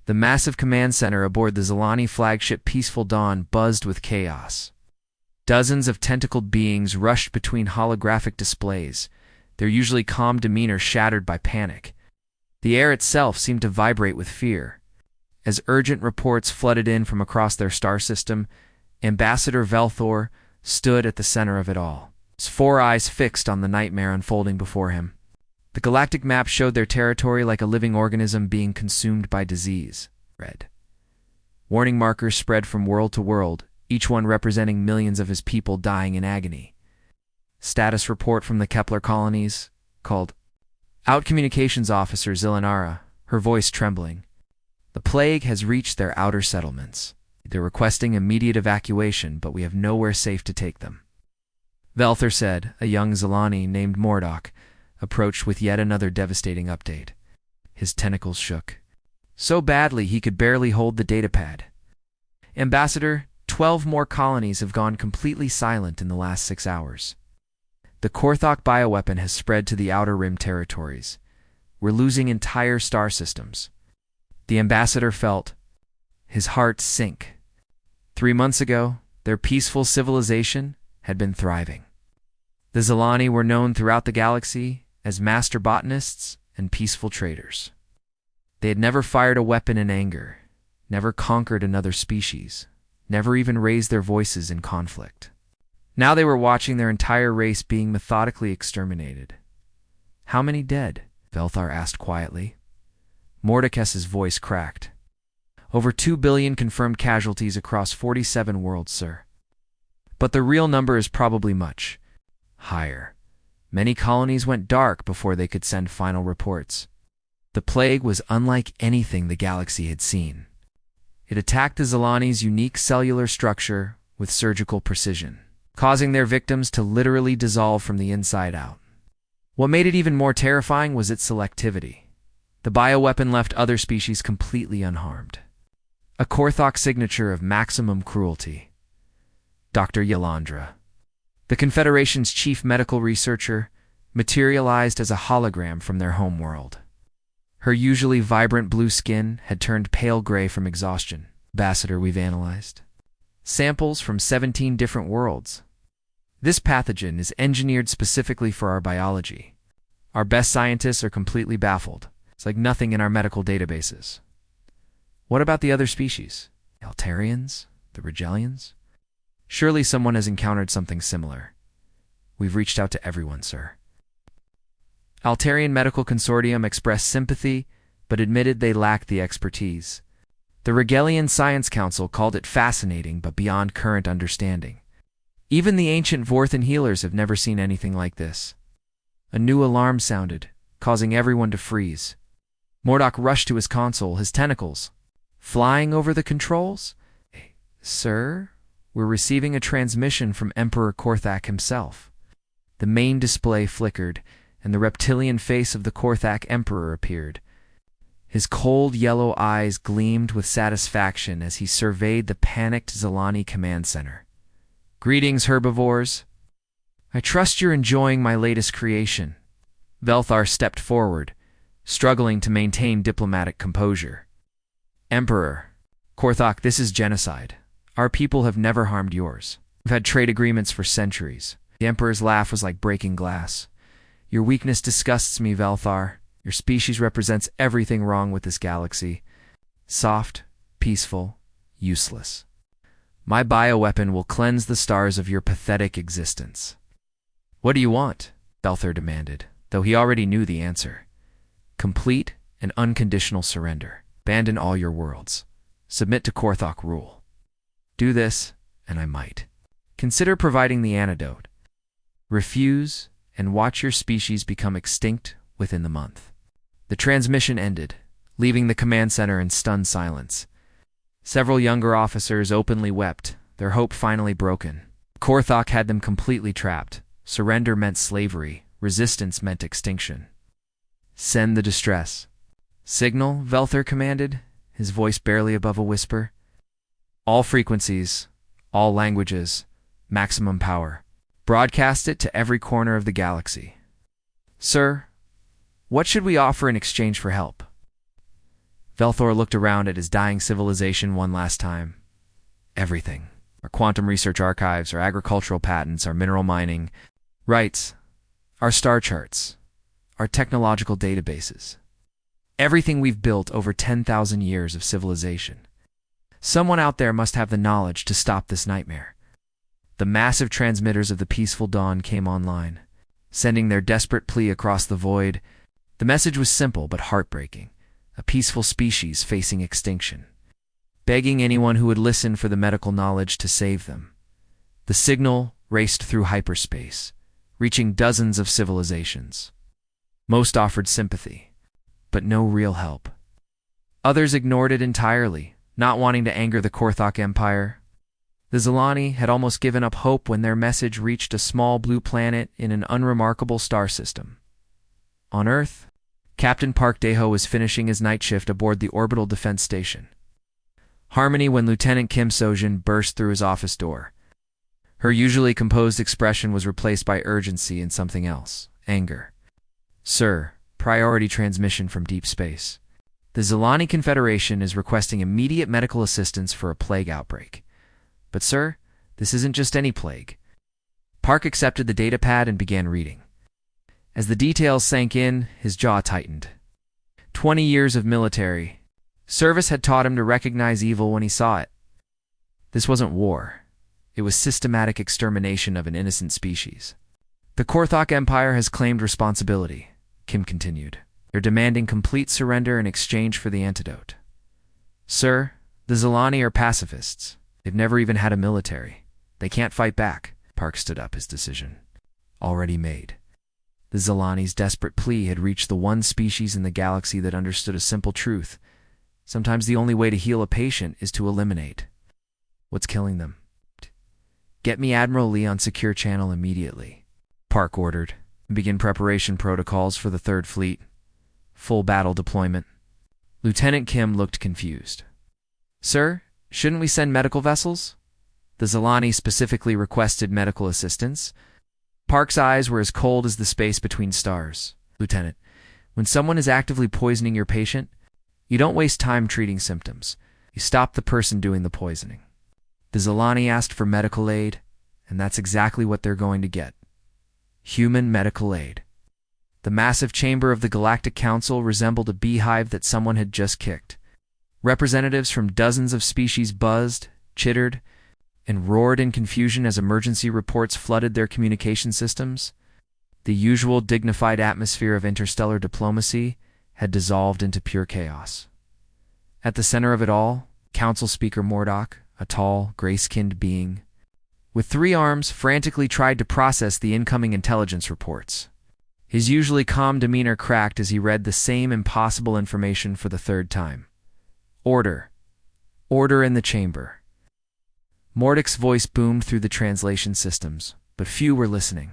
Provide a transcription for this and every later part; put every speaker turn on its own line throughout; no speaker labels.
The massive command center aboard the Zilani flagship Peaceful Dawn buzzed with chaos. Dozens of tentacled beings rushed between holographic displays, their usually calm demeanor shattered by panic. The air itself seemed to vibrate with fear. As urgent reports flooded in from across their star system, Ambassador Velthor stood at the center of it all, his 4 eyes fixed on the nightmare unfolding before him. The galactic map showed their territory like a living organism being consumed by disease. Red. Warning markers spread from world to world, each one representing millions of his people dying in agony. Status report from the Kepler colonies, called out Communications Officer Zilanara, her voice trembling. The plague has reached their outer settlements. They're requesting immediate evacuation, but we have nowhere safe to take them. Velthor said, a young Zilani named Mordock, approached with yet another devastating update. His tentacles shook so badly he could barely hold the datapad. Ambassador, 12 more colonies have gone completely silent in the last 6 hours. The Korthok bioweapon has spread to the Outer Rim territories. We're losing entire star systems. The ambassador felt his heart sink. 3 months ago, their peaceful civilization had been thriving. The Zilani were known throughout the galaxy as master botanists and peaceful traders. They had never fired a weapon in anger, never conquered another species, never even raised their voices in conflict. Now they were watching their entire race being methodically exterminated. How many dead? Velthor asked quietly. Mordecai's voice cracked. Over 2 billion confirmed casualties across 47 worlds, sir. But the real number is probably much higher. Many colonies went dark before they could send final reports. The plague was unlike anything the galaxy had seen. It attacked the Zilani's unique cellular structure with surgical precision, causing their victims to literally dissolve from the inside out. What made it even more terrifying was its selectivity. The bioweapon left other species completely unharmed. A Korthok signature of maximum cruelty. Dr. Yelandra, the Confederation's chief medical researcher, materialized as a hologram from their homeworld. Her usually vibrant blue skin had turned pale gray from exhaustion. Ambassador, we've analyzed samples from 17 different worlds. This pathogen is engineered specifically for our biology. Our best scientists are completely baffled. It's like nothing in our medical databases. What about the other species? The Altarians? The Regellians? Surely someone has encountered something similar. We've reached out to everyone, sir. Altarian Medical Consortium expressed sympathy, but admitted they lacked the expertise. The Regellian Science Council called it fascinating but beyond current understanding. Even the ancient Vorthan healers have never seen anything like this. A new alarm sounded, causing everyone to freeze. Mordock rushed to his console, his tentacles flying over the controls. Sir, we're receiving a transmission from Emperor Korthak himself. The main display flickered, and the reptilian face of the Korthak Emperor appeared. His cold yellow eyes gleamed with satisfaction as he surveyed the panicked Zilani command center. Greetings, herbivores. I trust you're enjoying my latest creation. Velthor stepped forward, struggling to maintain diplomatic composure. Emperor, Korthok, this is genocide. Our people have never harmed yours. We've had trade agreements for centuries. The Emperor's laugh was like breaking glass. Your weakness disgusts me, Velthor. Your species represents everything wrong with this galaxy. Soft, peaceful, useless. My bioweapon will cleanse the stars of your pathetic existence. What do you want? Velthor demanded, though he already knew the answer. Complete and unconditional surrender. Abandon all your worlds. Submit to Korthok rule. Do this, and I might. Consider providing the antidote. Refuse, and watch your species become extinct within the month. The transmission ended, leaving the command center in stunned silence. Several younger officers openly wept, their hope finally broken. Korthok had them completely trapped. Surrender meant slavery, resistance meant extinction. Send the distress. Signal, Velthor commanded, his voice barely above a whisper. All frequencies, all languages, maximum power. Broadcast it to every corner of the galaxy. Sir, what should we offer in exchange for help? Velthor looked around at his dying civilization one last time. Everything. Our quantum research archives, our agricultural patents, our mineral mining rights, our star charts, our technological databases. Everything we've built over 10,000 years of civilization. Someone out there must have the knowledge to stop this nightmare. The massive transmitters of the Peaceful Dawn came online, sending their desperate plea across the void. The message was simple but heartbreaking. A peaceful species facing extinction, begging anyone who would listen for the medical knowledge to save them. The signal raced through hyperspace, reaching dozens of civilizations. Most offered sympathy, but no real help. Others ignored it entirely, not wanting to anger the Korthok Empire. The Zilani had almost given up hope when their message reached a small blue planet in an unremarkable star system. On Earth, Captain Park Daeho was finishing his night shift aboard the orbital defense station. Harmony when Lieutenant Kim Sojin burst through his office door. Her usually composed expression was replaced by urgency and something else, anger. "Sir, priority transmission from deep space. The Zilani Confederation is requesting immediate medical assistance for a plague outbreak. But sir, this isn't just any plague." Park accepted the datapad and began reading. As the details sank in, his jaw tightened. 20 years of military service had taught him to recognize evil when he saw it. This wasn't war. It was systematic extermination of an innocent species. "The Korthok Empire has claimed responsibility," Kim continued. "They're demanding complete surrender in exchange for the antidote." "Sir, the Zilani are pacifists. They've never even had a military. They can't fight back." Park stood up, his decision already made. The Zilani's desperate plea had reached the one species in the galaxy that understood a simple truth. Sometimes the only way to heal a patient is to eliminate what's killing them. "Get me Admiral Lee on secure channel immediately," Park ordered, and begin preparation protocols for the Third Fleet. Full battle deployment. Lieutenant Kim looked confused. "Sir, shouldn't we send medical vessels?" The Zilani specifically requested medical assistance. Park's eyes were as cold as the space between stars. "Lieutenant, when someone is actively poisoning your patient, you don't waste time treating symptoms. You stop the person doing the poisoning." The Zilani asked for medical aid, and that's exactly what they're going to get. Human medical aid. The massive chamber of the Galactic Council resembled a beehive that someone had just kicked. Representatives from dozens of species buzzed, chittered, and roared in confusion as emergency reports flooded their communication systems. The usual dignified atmosphere of interstellar diplomacy had dissolved into pure chaos. At the center of it all, Council Speaker Mordock, a tall, gray-skinned being, with 3 arms, frantically tried to process the incoming intelligence reports. His usually calm demeanor cracked as he read the same impossible information for the 3rd time. "Order. Order in the chamber." Mordock's voice boomed through the translation systems, but few were listening.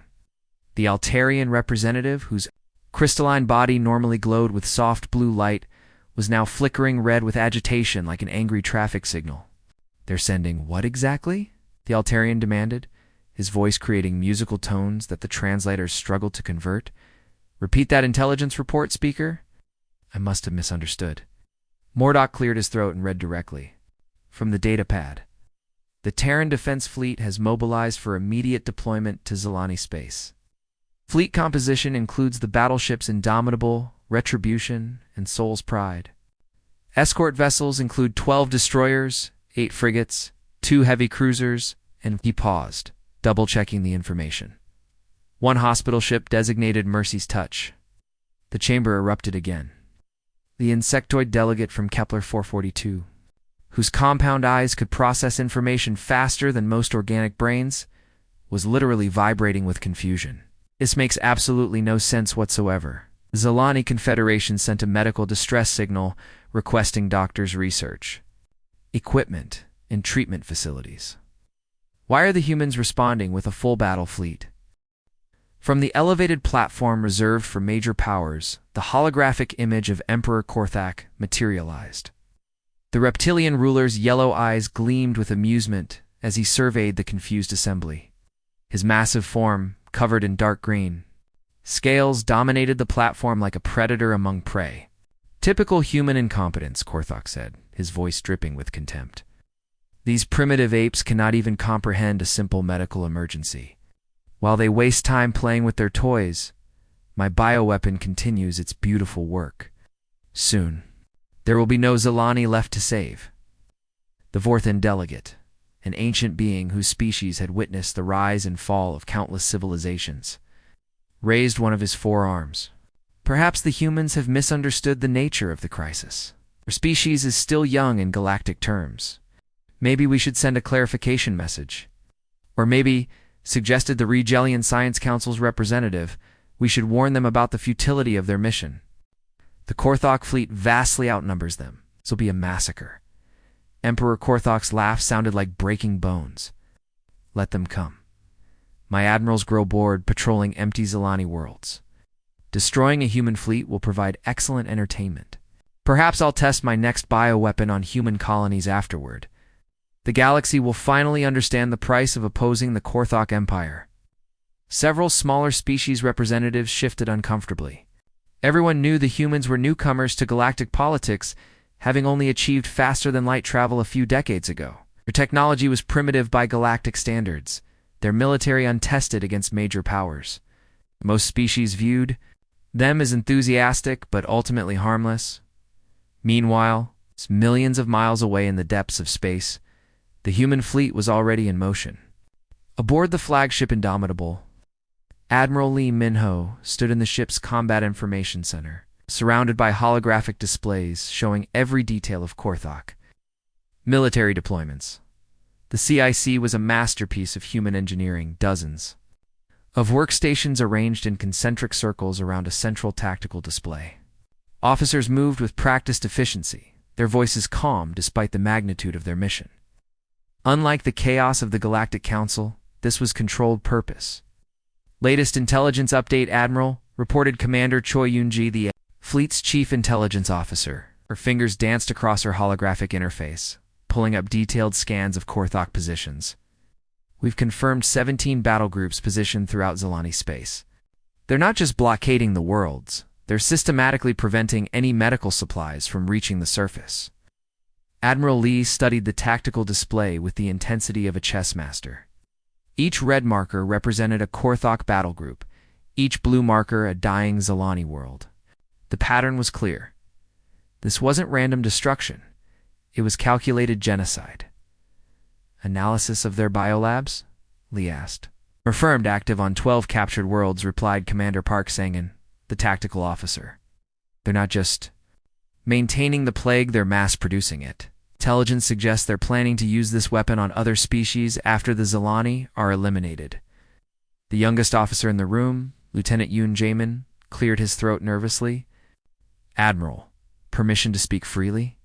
The Altarian representative, whose crystalline body normally glowed with soft blue light, was now flickering red with agitation like an angry traffic signal. "They're sending what exactly?" the Altarian demanded, his voice creating musical tones that the translators struggled to convert. "Repeat that intelligence report, Speaker." "I must have misunderstood." Mordock cleared his throat and read directly. From the datapad. "The Terran Defense Fleet has mobilized for immediate deployment to Zilani space. Fleet composition includes the battleships Indomitable, Retribution, and Soul's Pride. Escort vessels include 12 destroyers, 8 frigates, 2 heavy cruisers," and he paused, double-checking the information. "1 hospital ship designated Mercy's Touch." The chamber erupted again. The insectoid delegate from Kepler 442, whose compound eyes could process information faster than most organic brains, was literally vibrating with confusion. "This makes absolutely no sense whatsoever." The Zilani Confederation sent a medical distress signal requesting doctors' research, equipment, and treatment facilities. Why are the humans responding with a full battle fleet? From the elevated platform reserved for major powers, the holographic image of Emperor Korthak materialized. The reptilian ruler's yellow eyes gleamed with amusement as he surveyed the confused assembly. His massive form, covered in dark green, scales dominated the platform like a predator among prey. Typical human incompetence, Korthok said, his voice dripping with contempt. These primitive apes cannot even comprehend a simple medical emergency. While they waste time playing with their toys, my bioweapon continues its beautiful work. Soon, there will be no Zilani left to save. The Vorthan delegate, an ancient being whose species had witnessed the rise and fall of countless civilizations, raised one of his forearms. Perhaps the humans have misunderstood the nature of the crisis. Our species is still young in galactic terms. Maybe we should send a clarification message. Or maybe, suggested the Regelian Science Council's representative, we should warn them about the futility of their mission. The Korthok fleet vastly outnumbers them. This will be a massacre. Emperor Korthok's laugh sounded like breaking bones. Let them come. My admirals grow bored patrolling empty Zilani worlds. Destroying a human fleet will provide excellent entertainment. Perhaps I'll test my next bioweapon on human colonies afterward. The galaxy will finally understand the price of opposing the Korthok Empire. Several smaller species representatives shifted uncomfortably. Everyone knew the humans were newcomers to galactic politics, having only achieved faster-than-light travel a few decades ago. Their technology was primitive by galactic standards, their military untested against major powers. Most species viewed them as enthusiastic but ultimately harmless. Meanwhile, millions of miles away in the depths of space, the human fleet was already in motion. Aboard the flagship Indomitable, Admiral Lee Minho stood in the ship's combat information center, surrounded by holographic displays showing every detail of Korthok. Military deployments. The CIC was a masterpiece of human engineering, dozens of workstations arranged in concentric circles around a central tactical display. Officers moved with practiced efficiency, their voices calm despite the magnitude of their mission. Unlike the chaos of the Galactic Council, this was controlled purpose. Latest intelligence update, Admiral, reported Commander Choi Yoon-ji, the fleet's chief intelligence officer. Her fingers danced across her holographic interface, pulling up detailed scans of Korthok positions. We've confirmed 17 battle groups positioned throughout Zilani space. They're not just blockading the worlds, they're systematically preventing any medical supplies from reaching the surface. Admiral Lee studied the tactical display with the intensity of a chess master. Each red marker represented a Korthok battle group, each blue marker a dying Zilani world. The pattern was clear. This wasn't random destruction. It was calculated genocide. Analysis of their biolabs? Lee asked. Confirmed active on 12 captured worlds, replied Commander Park Sangan, the tactical officer. They're not just maintaining the plague, they're mass-producing it. Intelligence suggests they're planning to use this weapon on other species after the Zilani are eliminated. The youngest officer in the room, Lieutenant Yoon Jamin, cleared his throat nervously. Admiral, permission to speak freely?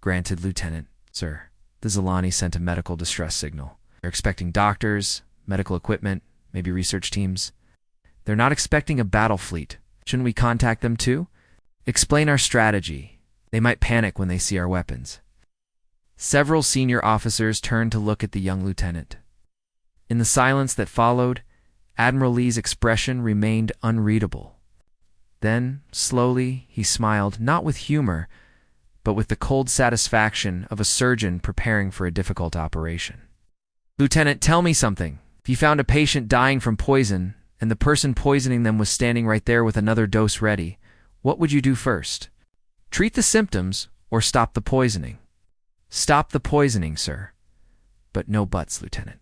Granted, Lieutenant. Sir, the Zilani sent a medical distress signal. They're expecting doctors, medical equipment, maybe research teams. They're not expecting a battle fleet. Shouldn't we contact them too? Explain our strategy. They might panic when they see our weapons. Several senior officers turned to look at the young lieutenant. In the silence that followed, Admiral Lee's expression remained unreadable. Then, slowly, he smiled, not with humor, but with the cold satisfaction of a surgeon preparing for a difficult operation. Lieutenant, tell me something. If you found a patient dying from poison, and the person poisoning them was standing right there with another dose ready, what would you do first? Treat the symptoms, or stop the poisoning? Stop the poisoning, sir. But no buts, Lieutenant.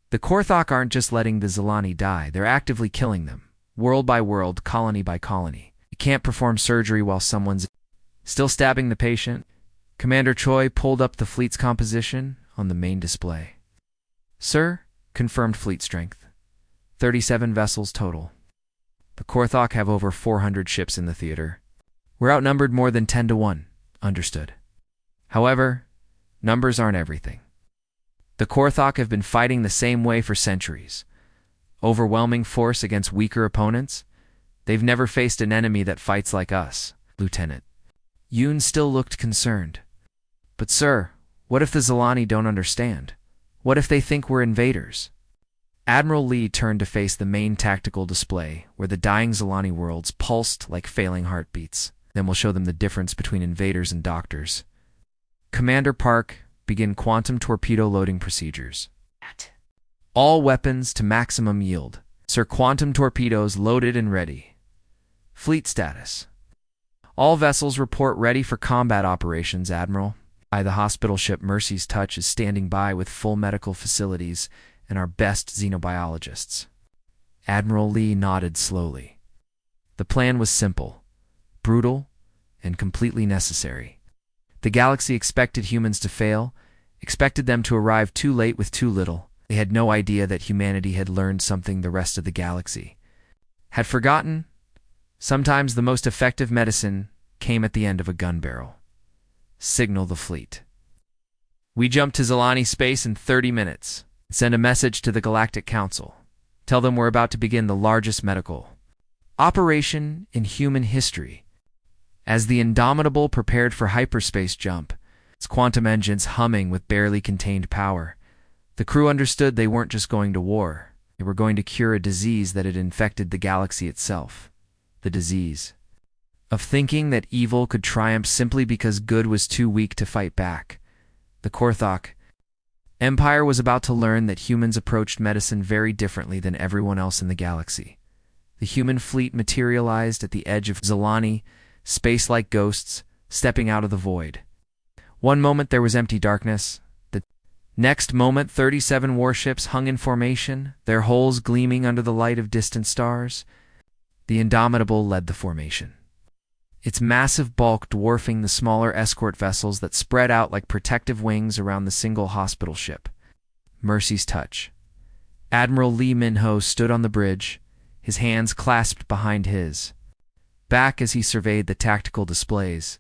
The Korthok aren't just letting the Zilani die, they're actively killing them, world by world, colony by colony. You can't perform surgery while someone's still stabbing the patient. Commander Choi pulled up the fleet's composition on the main display. Sir, confirmed fleet strength. 37 vessels total. The Korthok have over 400 ships in the theater. We're outnumbered more than 10 to 1. Understood. However, numbers aren't everything. The Korthok have been fighting the same way for centuries. Overwhelming force against weaker opponents. They've never faced an enemy that fights like us, Lieutenant. Yoon still looked concerned. But sir, what if the Zilani don't understand? What if they think we're invaders? Admiral Lee turned to face the main tactical display, where the dying Zilani worlds pulsed like failing heartbeats. Then we'll show them the difference between invaders and doctors. Commander Park, begin quantum torpedo loading procedures. All weapons to maximum yield. Sir, quantum torpedoes loaded and ready. Fleet status. All vessels report ready for combat operations, Admiral. The hospital ship Mercy's Touch is standing by with full medical facilities and our best xenobiologists. Admiral Lee nodded slowly. The plan was simple, brutal, and completely necessary. The galaxy expected humans to fail, expected them to arrive too late with too little. They had no idea that humanity had learned something the rest of the galaxy had forgotten. Sometimes the most effective medicine came at the end of a gun barrel. Signal the fleet. We jump to Zilani space in 30 minutes. Send a message to the Galactic Council. Tell them we're about to begin the largest medical operation in human history. As the Indomitable prepared for hyperspace jump, its quantum engines humming with barely contained power, the crew understood they weren't just going to war. They were going to cure a disease that had infected the galaxy itself. The disease of thinking that evil could triumph simply because good was too weak to fight back. The Korthok Empire was about to learn that humans approached medicine very differently than everyone else in the galaxy. The human fleet materialized at the edge of Zilani, space like ghosts, stepping out of the void. One moment there was empty darkness. The next moment 37 warships hung in formation, their hulls gleaming under the light of distant stars. The Indomitable led the formation, its massive bulk dwarfing the smaller escort vessels that spread out like protective wings around the single hospital ship. Mercy's Touch. Admiral Lee Minho stood on the bridge, his hands clasped behind his back as he surveyed the tactical displays.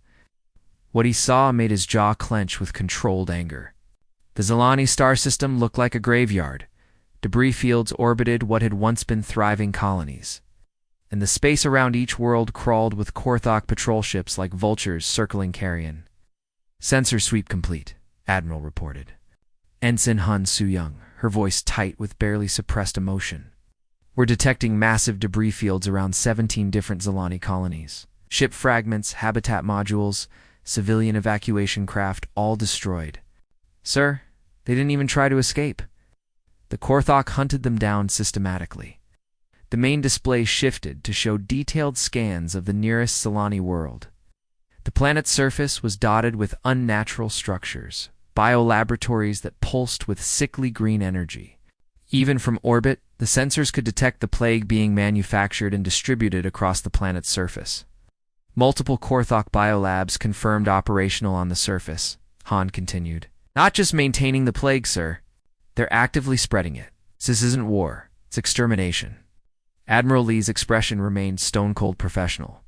What he saw made his jaw clench with controlled anger. The Zilani star system looked like a graveyard. Debris fields orbited what had once been thriving colonies, and the space around each world crawled with Korthok patrol ships like vultures circling carrion. Sensor sweep complete, Admiral reported. Ensign Han Soo-young, her voice tight with barely suppressed emotion. We're detecting massive debris fields around 17 different Zilani colonies. Ship fragments, habitat modules, civilian evacuation craft, all destroyed. Sir, they didn't even try to escape. The Korthok hunted them down systematically. The main display shifted to show detailed scans of the nearest Zilani world. The planet's surface was dotted with unnatural structures, biolaboratories that pulsed with sickly green energy. Even from orbit, the sensors could detect the plague being manufactured and distributed across the planet's surface. Multiple Korthok biolabs confirmed operational on the surface, Han continued. Not just maintaining the plague, sir. They're actively spreading it. This isn't war, it's extermination. Admiral Lee's expression remained stone-cold professional,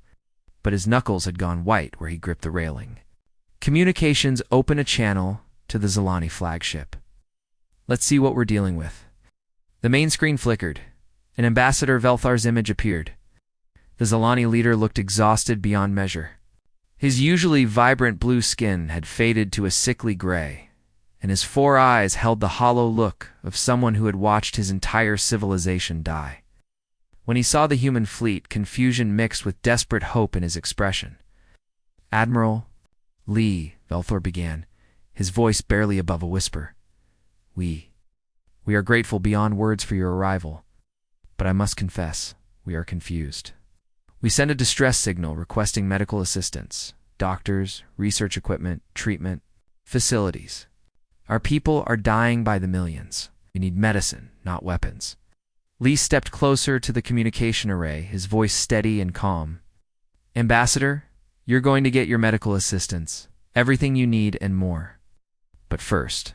but his knuckles had gone white where he gripped the railing. Communications open a channel to the Zilani flagship. Let's see what we're dealing with. The main screen flickered, and Ambassador Velthar's image appeared. The Zilani leader looked exhausted beyond measure. His usually vibrant blue skin had faded to a sickly gray, and his 4 eyes held the hollow look of someone who had watched his entire civilization die. When he saw the human fleet, confusion mixed with desperate hope in his expression. Admiral Lee, Velthor began, his voice barely above a whisper. We are grateful beyond words for your arrival, but I must confess, we are confused. We send a distress signal requesting medical assistance, doctors, research equipment, treatment, facilities. Our people are dying by the millions. We need medicine, not weapons. Lee stepped closer to the communication array, his voice steady and calm. Ambassador, you're going to get your medical assistance, everything you need and more. But first,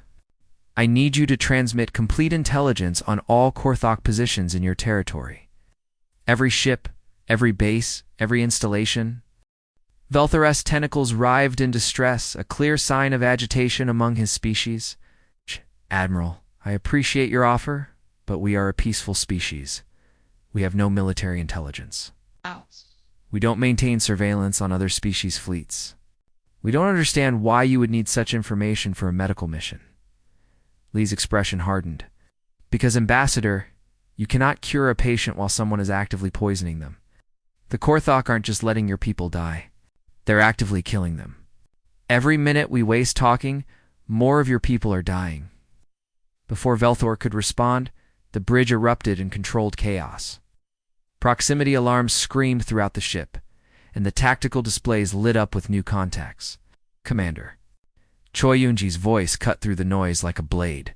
I need you to transmit complete intelligence on all Korthok positions in your territory. Every ship, every base, every installation. Velthar's tentacles writhed in distress, a clear sign of agitation among his species. Admiral, I appreciate your offer, but we are a peaceful species. We have no military intelligence. We don't maintain surveillance on other species' fleets. We don't understand why you would need such information for a medical mission. Lee's expression hardened. Because, Ambassador, you cannot cure a patient while someone is actively poisoning them. The Korthok aren't just letting your people die. They're actively killing them. Every minute we waste talking, more of your people are dying." Before Velthor could respond, the bridge erupted in controlled chaos. Proximity alarms screamed throughout the ship, and the tactical displays lit up with new contacts. "Commander." Choi Yunji's voice cut through the noise like a blade.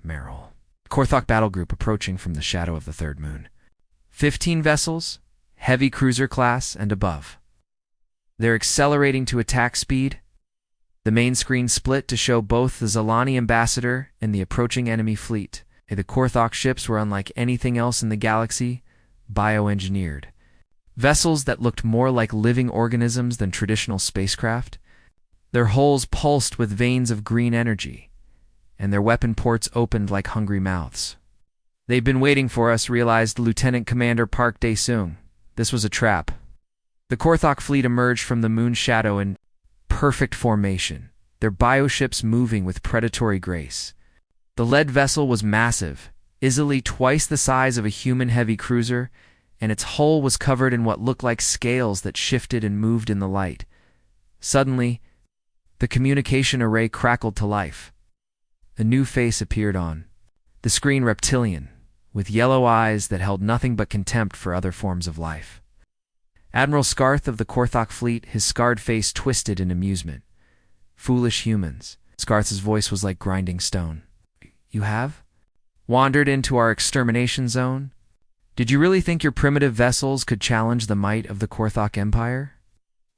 "Meryl." Korthok battle group approaching from the shadow of the third moon. 15 vessels, heavy cruiser class and above. They're accelerating to attack speed. The main screen split to show both the Zalani ambassador and the approaching enemy fleet. The Korthok ships were unlike anything else in the galaxy, bioengineered. Vessels that looked more like living organisms than traditional spacecraft. Their hulls pulsed with veins of green energy, and their weapon ports opened like hungry mouths. "They've been waiting for us," realized Lieutenant Commander Park Dae-sung. This was a trap. The Korthok fleet emerged from the moon's shadow in perfect formation, their bioships moving with predatory grace. The lead vessel was massive, easily twice the size of a human heavy cruiser, and its hull was covered in what looked like scales that shifted and moved in the light. Suddenly, the communication array crackled to life. A new face appeared on the screen, reptilian, with yellow eyes that held nothing but contempt for other forms of life. Admiral Scarth of the Korthok fleet, his scarred face twisted in amusement. "Foolish humans." Scarth's voice was like grinding stone. "You have wandered into our extermination zone? Did you really think your primitive vessels could challenge the might of the Korthok Empire?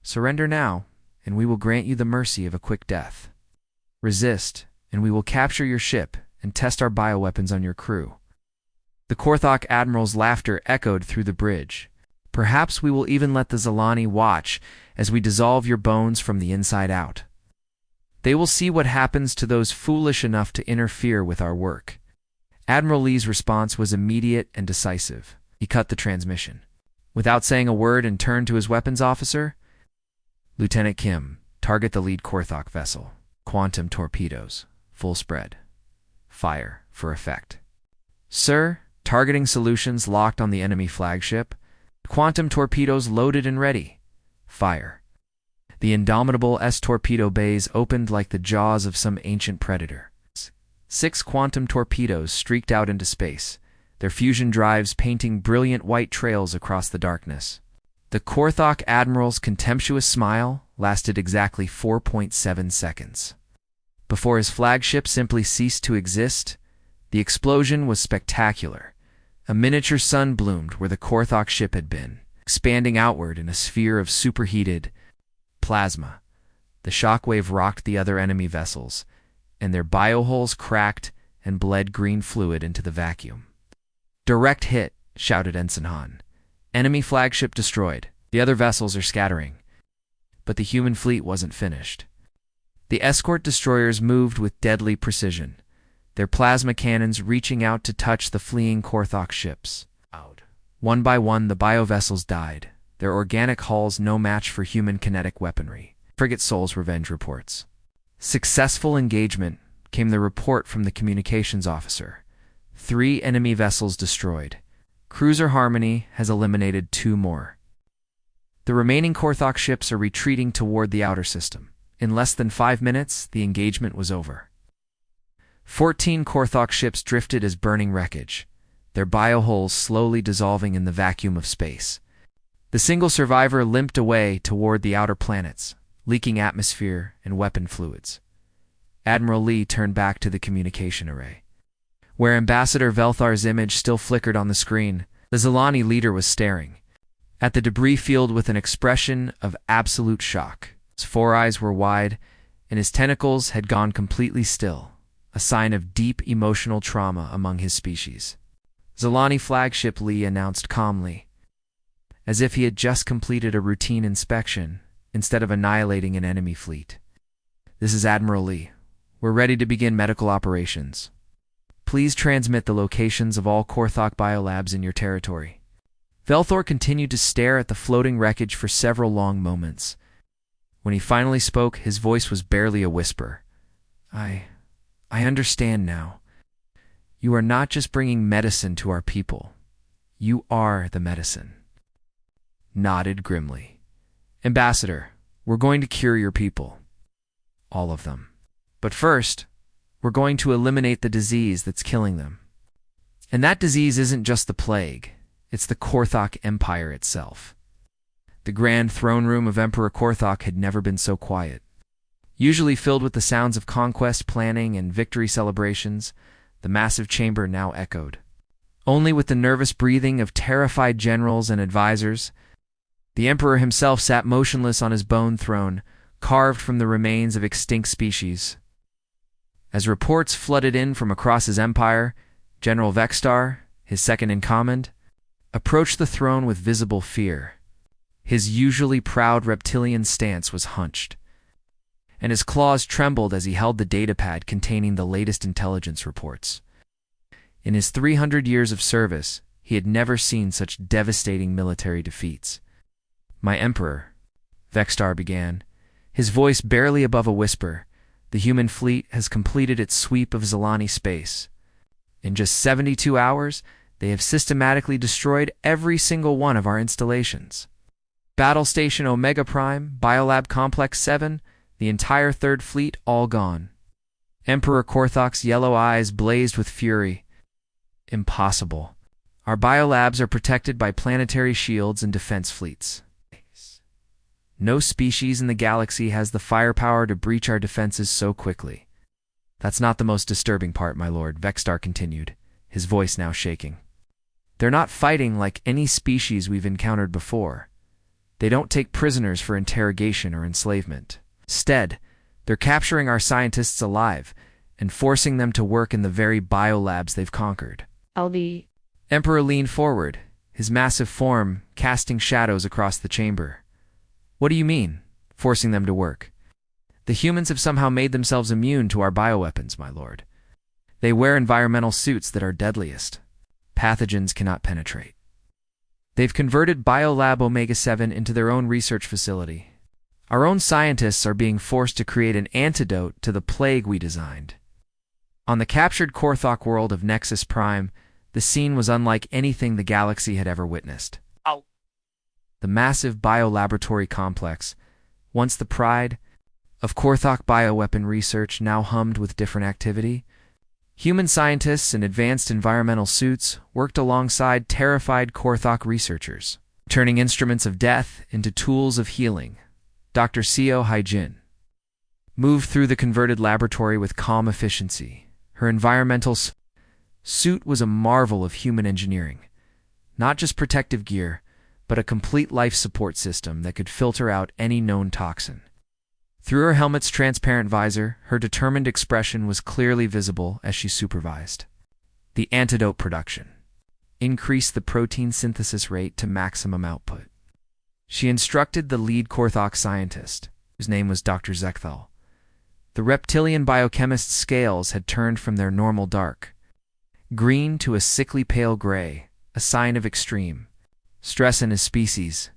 Surrender now, and we will grant you the mercy of a quick death. Resist, and we will capture your ship and test our bioweapons on your crew." The Korthok admiral's laughter echoed through the bridge. "Perhaps we will even let the Zalani watch as we dissolve your bones from the inside out. They will see what happens to those foolish enough to interfere with our work." Admiral Lee's response was immediate and decisive. He cut the transmission. Without saying a word, and turned to his weapons officer. "Lieutenant Kim, target the lead Korthok vessel. Quantum torpedoes. Full spread. Fire for effect." "Sir, targeting solutions locked on the enemy flagship. Quantum torpedoes loaded and ready. Fire." The indomitable S-torpedo bays opened like the jaws of some ancient predator. 6 quantum torpedoes streaked out into space, their fusion drives painting brilliant white trails across the darkness. The Korthok admiral's contemptuous smile lasted exactly 4.7 seconds. Before his flagship simply ceased to exist, the explosion was spectacular. A miniature sun bloomed where the Korthok ship had been, expanding outward in a sphere of superheated plasma. The shockwave rocked the other enemy vessels, and their bioholes cracked and bled green fluid into the vacuum. "Direct hit," shouted Ensign Han. "Enemy flagship destroyed. The other vessels are scattering." But the human fleet wasn't finished. The escort destroyers moved with deadly precision, their plasma cannons reaching out to touch the fleeing Korthok ships. One by one, the biovessels died, their organic hulls no match for human kinetic weaponry. Frigate Soul's revenge reports. "Successful engagement," came the report from the communications officer. 3 enemy vessels destroyed. Cruiser Harmony has eliminated 2 more. The remaining Korthok ships are retreating toward the outer system. In less than 5 minutes, the engagement was over. 14 Korthok ships drifted as burning wreckage, their bioholes slowly dissolving in the vacuum of space. The single survivor limped away toward the outer planets, leaking atmosphere and weapon fluids. Admiral Lee turned back to the communication array. Where Ambassador Velthar's image still flickered on the screen, the Zalani leader was staring at the debris field with an expression of absolute shock. His 4 eyes were wide, and his tentacles had gone completely still, a sign of deep emotional trauma among his species. "Zalani flagship," Lee announced calmly, as if he had just completed a routine inspection instead of annihilating an enemy fleet. "This is Admiral Lee. We're ready to begin medical operations. Please transmit the locations of all Korthok biolabs in your territory." Velthor continued to stare at the floating wreckage for several long moments. When he finally spoke, his voice was barely a whisper. I understand now. You are not just bringing medicine to our people. You are the medicine." Nodded grimly. "Ambassador, We're going to cure your people. All of them. But first, we're going to eliminate the disease that's killing them. And that disease isn't just the plague. It's the Korthok Empire itself. The grand throne room of Emperor Korthok had never been so quiet. Usually filled with the sounds of conquest planning and victory celebrations, the massive chamber now echoed. Only with the nervous breathing of terrified generals and advisors, the emperor himself sat motionless on his bone throne, carved from the remains of extinct species. As reports flooded in from across his empire, General Vextar, his second in command, approached the throne with visible fear. His usually proud reptilian stance was hunched, and his claws trembled as he held the datapad containing the latest intelligence reports. In his 300 years of service, he had never seen such devastating military defeats. "My emperor," Vextar began, his voice barely above a whisper, "the human fleet has completed its sweep of Zilani space. In just 72 hours, they have systematically destroyed every single one of our installations. Battle Station Omega Prime, Biolab Complex 7, the entire Third Fleet all gone." Emperor Korthok's yellow eyes blazed with fury. "Impossible. Our biolabs are protected by planetary shields and defense fleets. No species in the galaxy has the firepower to breach our defenses so quickly." "That's not the most disturbing part, my lord," Vextar continued, his voice now shaking. "They're not fighting like any species we've encountered before. They don't take prisoners for interrogation or enslavement. Instead, they're capturing our scientists alive and forcing them to work in the very biolabs they've conquered."
LV.
Emperor leaned forward, his massive form casting shadows across the chamber. "What do you mean, forcing them to work?" "The humans have somehow made themselves immune to our bioweapons, my lord. They wear environmental suits that are deadliest. Pathogens cannot penetrate. They've converted Biolab Omega-7 into their own research facility. Our own scientists are being forced to create an antidote to the plague we designed." On the captured Korthok world of Nexus Prime, the scene was unlike anything the galaxy had ever witnessed. The massive biolaboratory complex, once the pride of Korthok bioweapon research, now hummed with different activity. Human scientists in advanced environmental suits worked alongside terrified Korthok researchers, turning instruments of death into tools of healing. Dr. Seo Haijin moved through the converted laboratory with calm efficiency. Her environmental suit was a marvel of human engineering. Not just protective gear, but a complete life support system that could filter out any known toxin. Through her helmet's transparent visor, her determined expression was clearly visible as she supervised the antidote production. Increase the protein synthesis rate to maximum output. She instructed the lead Korthok scientist, whose name was Dr. Zekthal. The reptilian biochemist's scales had turned from their normal dark green to a sickly pale gray, a sign of extreme stress in his species.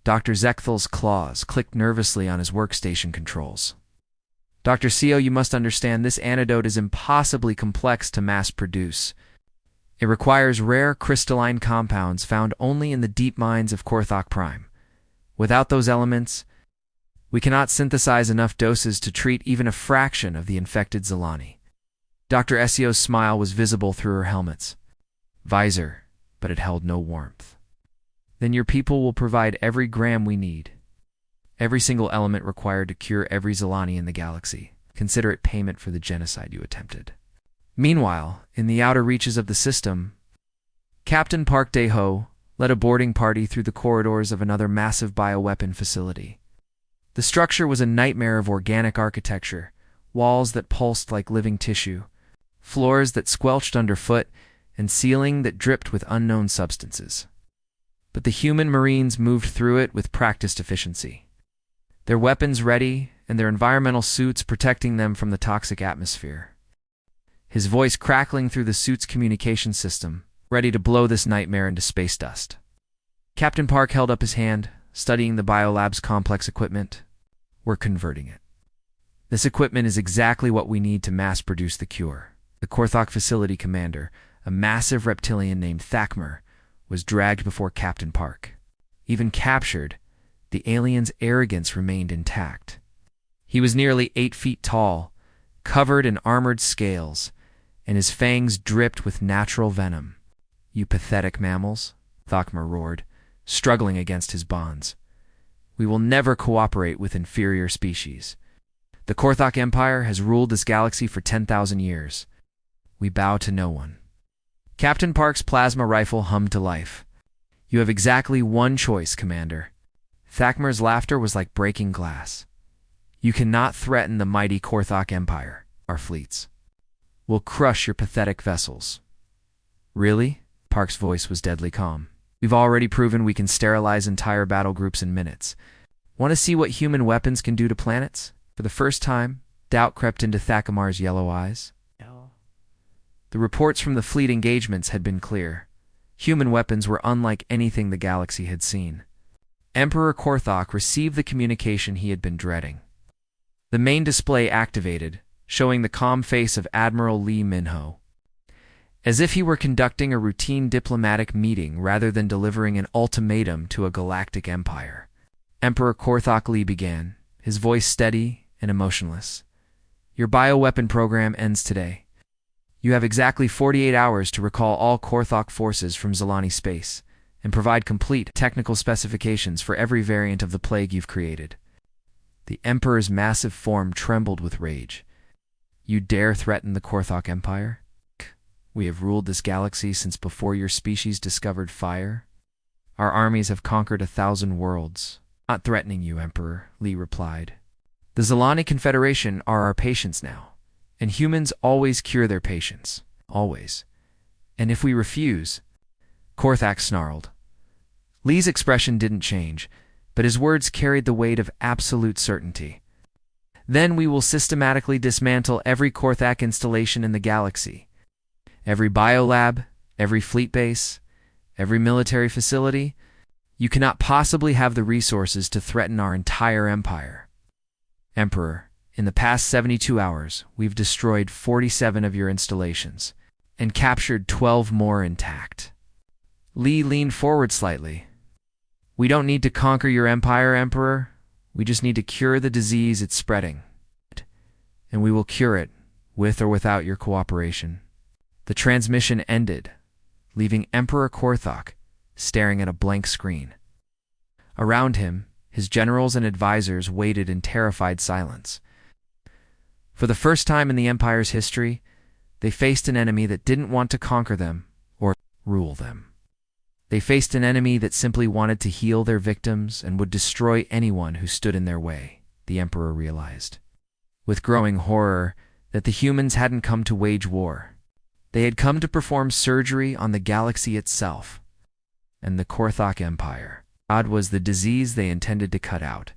Dr. Zekthal's claws clicked nervously on his workstation controls. "Dr. Seo, you must understand this antidote is impossibly complex to mass produce. It requires rare crystalline compounds found only in the deep mines of Korthok Prime. Without those elements, we cannot synthesize enough doses to treat even a fraction of the infected Zilani." Dr. Esio's smile was visible through her helmet's visor, but it held no warmth. "Then your people will provide every gram we need. Every single element required to cure every Zilani in the galaxy. Consider it payment for the genocide you attempted." Meanwhile, in the outer reaches of the system, Captain Park Dae-ho led a boarding party through the corridors of another massive bioweapon facility. The structure was a nightmare of organic architecture, walls that pulsed like living tissue, floors that squelched underfoot, and ceiling that dripped with unknown substances. But the human Marines moved through it with practiced efficiency, their weapons ready and their environmental suits protecting them from the toxic atmosphere. His voice crackling through the suit's communication system, ready to blow this nightmare into space dust. Captain Park held up his hand, studying the biolab's complex equipment. "We're converting it. This equipment is exactly what we need to mass-produce the cure." The Korthok facility commander, a massive reptilian named Thakmer, was dragged before Captain Park. Even captured, the alien's arrogance remained intact. He was nearly 8 feet tall, covered in armored scales, and his fangs dripped with natural venom. "You pathetic mammals," Thokmer roared, struggling against his bonds. "We will never cooperate with inferior species. The Korthok Empire has ruled this galaxy for 10,000 years. We bow to no one." Captain Park's plasma rifle hummed to life. "You have exactly one choice, Commander." Thakmer's laughter was like breaking glass. "You cannot threaten the mighty Korthok Empire, our fleets. We'll crush your pathetic vessels." "Really?" Park's voice was deadly calm. "We've already proven we can sterilize entire battle groups in minutes. Want to see what human weapons can do to planets?" For the first time, doubt crept into Thakomar's yellow eyes. The reports from the fleet engagements had been clear. Human weapons were unlike anything the galaxy had seen. Emperor Korthok received the communication he had been dreading. The main display activated, showing the calm face of Admiral Lee Minho. As if he were conducting a routine diplomatic meeting rather than delivering an ultimatum to a galactic empire. Emperor Korthok Lee began, his voice steady and emotionless. "Your bioweapon program ends today. You have exactly 48 hours to recall all Korthok forces from Zilani space and provide complete technical specifications for every variant of the plague you've created." The Emperor's massive form trembled with rage. "You dare threaten the Korthok Empire? We have ruled this galaxy since before your species discovered fire. Our armies have conquered 1,000 worlds." "Not threatening you, Emperor," Lee replied. "The Zilani Confederation are our patients now. And humans always cure their patients. Always. And if we refuse—" Korthak snarled. Lee's expression didn't change, but his words carried the weight of absolute certainty. "Then we will systematically dismantle every Korthak installation in the galaxy. Every biolab, every fleet base, every military facility. You cannot possibly have the resources to threaten our entire empire. Emperor, in the past 72 hours, we've destroyed 47 of your installations and captured 12 more intact." Lee leaned forward slightly. "We don't need to conquer your empire, Emperor. We just need to cure the disease it's spreading. And we will cure it, with or without your cooperation." The transmission ended, leaving Emperor Korthok staring at a blank screen. Around him, his generals and advisors waited in terrified silence. For the first time in the Empire's history, they faced an enemy that didn't want to conquer them or rule them. They faced an enemy that simply wanted to heal their victims and would destroy anyone who stood in their way, the Emperor realized. With growing horror that the humans hadn't come to wage war. They had come to perform surgery on the galaxy itself. And the Korthok Empire. God was the disease they intended to cut out.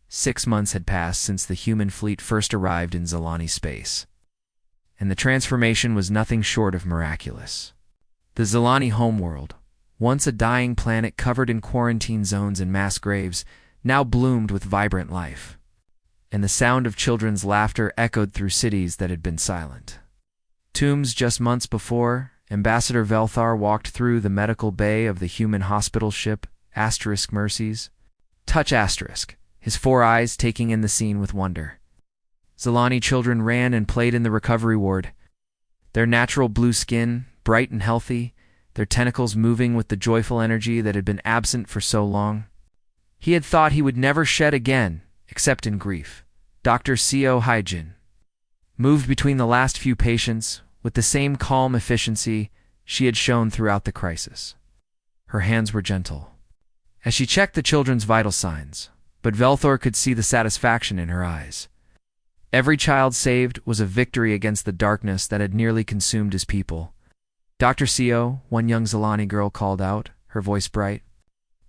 6 months had passed since the human fleet first arrived in Zilani space. And the transformation was nothing short of miraculous. The Zilani homeworld, once a dying planet covered in quarantine zones and mass graves, now bloomed with vibrant life. And the sound of children's laughter echoed through cities that had been silent. Tombs just months before, Ambassador Velthar walked through the medical bay of the human hospital ship, Asterisk Mercies. Touch Asterisk, his 4 eyes taking in the scene with wonder. Zilani children ran and played in the recovery ward. Their natural blue skin, bright and healthy, their tentacles moving with the joyful energy that had been absent for so long. He had thought he would never shed again, except in grief. Dr. C.O. Hyjin moved between the last few patients with the same calm efficiency she had shown throughout the crisis. Her hands were gentle as she checked the children's vital signs, but Velthor could see the satisfaction in her eyes. Every child saved was a victory against the darkness that had nearly consumed his people. "Dr. C.O., one young Zilani girl called out, her voice bright.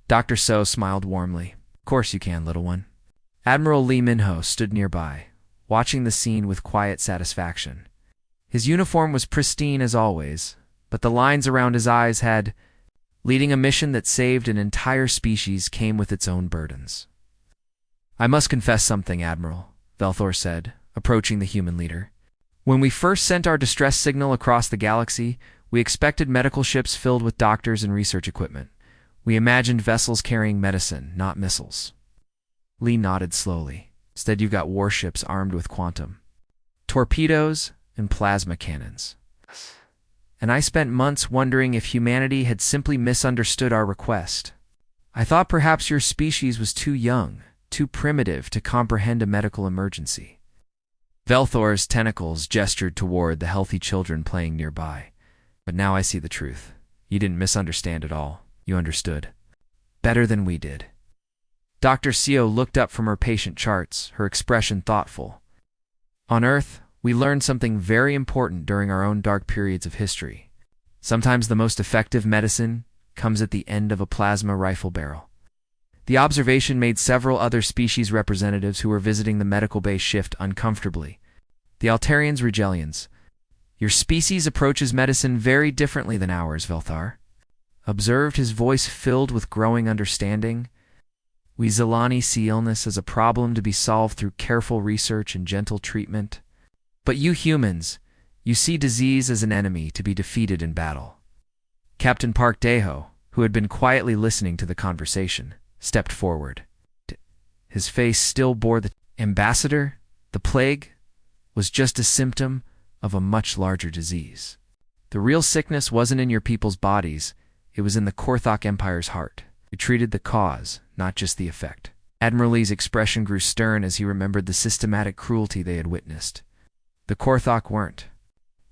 Dr. So smiled warmly. "Of course you can, little one." Admiral Lee Minho stood nearby, watching the scene with quiet satisfaction. His uniform was pristine as always, but the lines around his eyes had... Leading a mission that saved an entire species came with its own burdens. "I must confess something, Admiral," Velthor said, approaching the human leader. "When we first sent our distress signal across the galaxy, we expected medical ships filled with doctors and research equipment. We imagined vessels carrying medicine, not missiles. Lee nodded slowly. Instead, you've got warships armed with quantum torpedoes and plasma cannons. And I spent months wondering if humanity had simply misunderstood our request. I thought perhaps your species was too young, too primitive to comprehend a medical emergency. Velthor's tentacles gestured toward the healthy children playing nearby. But now I see the truth. You didn't misunderstand at all. You understood. Better than we did. Dr. Seo looked up from her patient charts, her expression thoughtful. On Earth, we learned something very important during our own dark periods of history. Sometimes the most effective medicine comes at the end of a plasma rifle barrel. The observation made several other species representatives who were visiting the medical base shift uncomfortably. The Altarians Regelians. Your species approaches medicine very differently than ours, Velthar. Observed, his voice filled with growing understanding. We Zelani see illness as a problem to be solved through careful research and gentle treatment. But you humans, you see disease as an enemy to be defeated in battle. Captain Park Daeho, who had been quietly listening to the conversation, stepped forward. His face still bore the ambassador. The plague was just a symptom of a much larger disease. The real sickness wasn't in your people's bodies, it was in the Korthok Empire's heart. We treated the cause, not just the effect. Admiral Lee's expression grew stern as he remembered the systematic cruelty they had witnessed. The Korthok weren't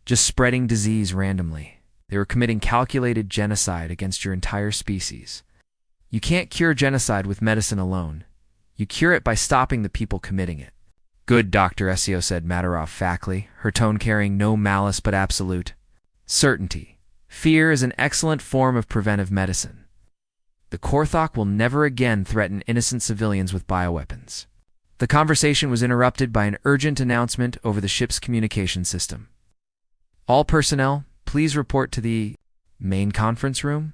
just spreading disease randomly. They were committing calculated genocide against your entire species. You can't cure genocide with medicine alone. You cure it by stopping the people committing it. Good, Dr. Seo said matter-of-factly, her tone carrying no malice but absolute certainty. Fear is an excellent form of preventive medicine. The Korthok will never again threaten innocent civilians with bioweapons. The conversation was interrupted by an urgent announcement over the ship's communication system. All personnel, please report to the main conference room.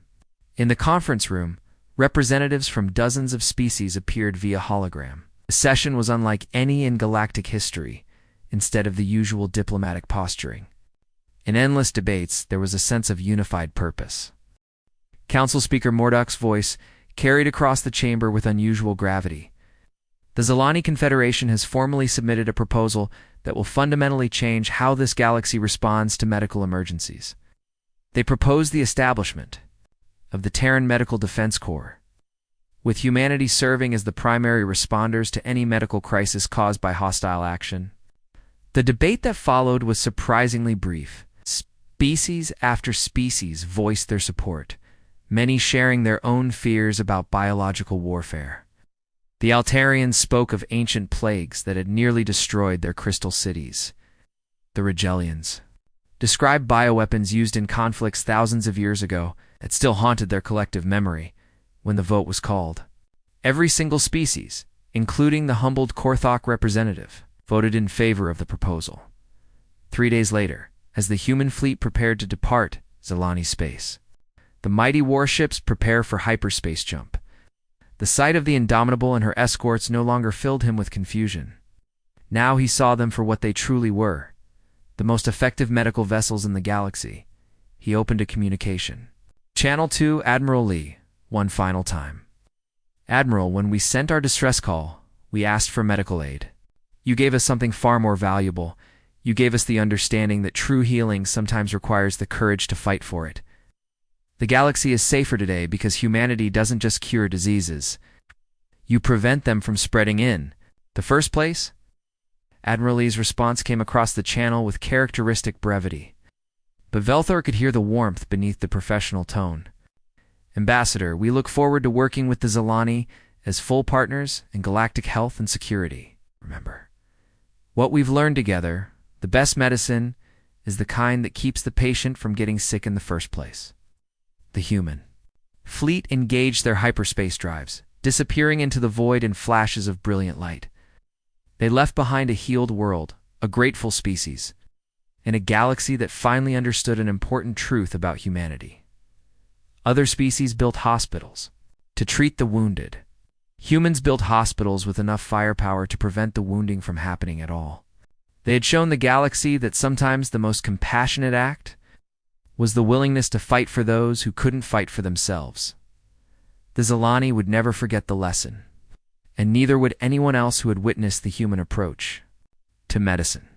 In the conference room, representatives from dozens of species appeared via hologram. The session was unlike any in galactic history, instead of the usual diplomatic posturing. In endless debates, there was a sense of unified purpose. Council Speaker Mordok's voice carried across the chamber with unusual gravity. The Zelani Confederation has formally submitted a proposal that will fundamentally change how this galaxy responds to medical emergencies. They propose the establishment of the Terran Medical Defense Corps, with humanity serving as the primary responders to any medical crisis caused by hostile action. The debate that followed was surprisingly brief. Species after species voiced their support, many sharing their own fears about biological warfare. The Altarians spoke of ancient plagues that had nearly destroyed their crystal cities. The Regelians described bioweapons used in conflicts thousands of years ago that still haunted their collective memory when the vote was called. Every single species, including the humbled Korthok representative, voted in favor of the proposal. 3 days later, as the human fleet prepared to depart Zelani space, the mighty warships prepare for hyperspace jump. The sight of the Indomitable and her escorts no longer filled him with confusion. Now he saw them for what they truly were, the most effective medical vessels in the galaxy. He opened a communication. Channel 2, Admiral Lee, one final time. Admiral, when we sent our distress call, we asked for medical aid. You gave us something far more valuable. You gave us the understanding that true healing sometimes requires the courage to fight for it. The galaxy is safer today because humanity doesn't just cure diseases. You prevent them from spreading in the first place. Admiral Lee's response came across the channel with characteristic brevity. But Velthor could hear the warmth beneath the professional tone. Ambassador, we look forward to working with the Zelani as full partners in galactic health and security. Remember, what we've learned together, the best medicine, is the kind that keeps the patient from getting sick in the first place. The human fleet engaged their hyperspace drives, disappearing into the void in flashes of brilliant light. They left behind a healed world, a grateful species, and a galaxy that finally understood an important truth about humanity. Other species built hospitals to treat the wounded. Humans built hospitals with enough firepower to prevent the wounding from happening at all. They had shown the galaxy that sometimes the most compassionate act was the willingness to fight for those who couldn't fight for themselves. The Zelani would never forget the lesson. and neither would anyone else who had witnessed the human approach to medicine.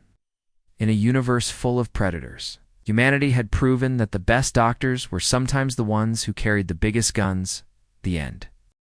In a universe full of predators, humanity had proven that the best doctors were sometimes the ones who carried the biggest guns. The end.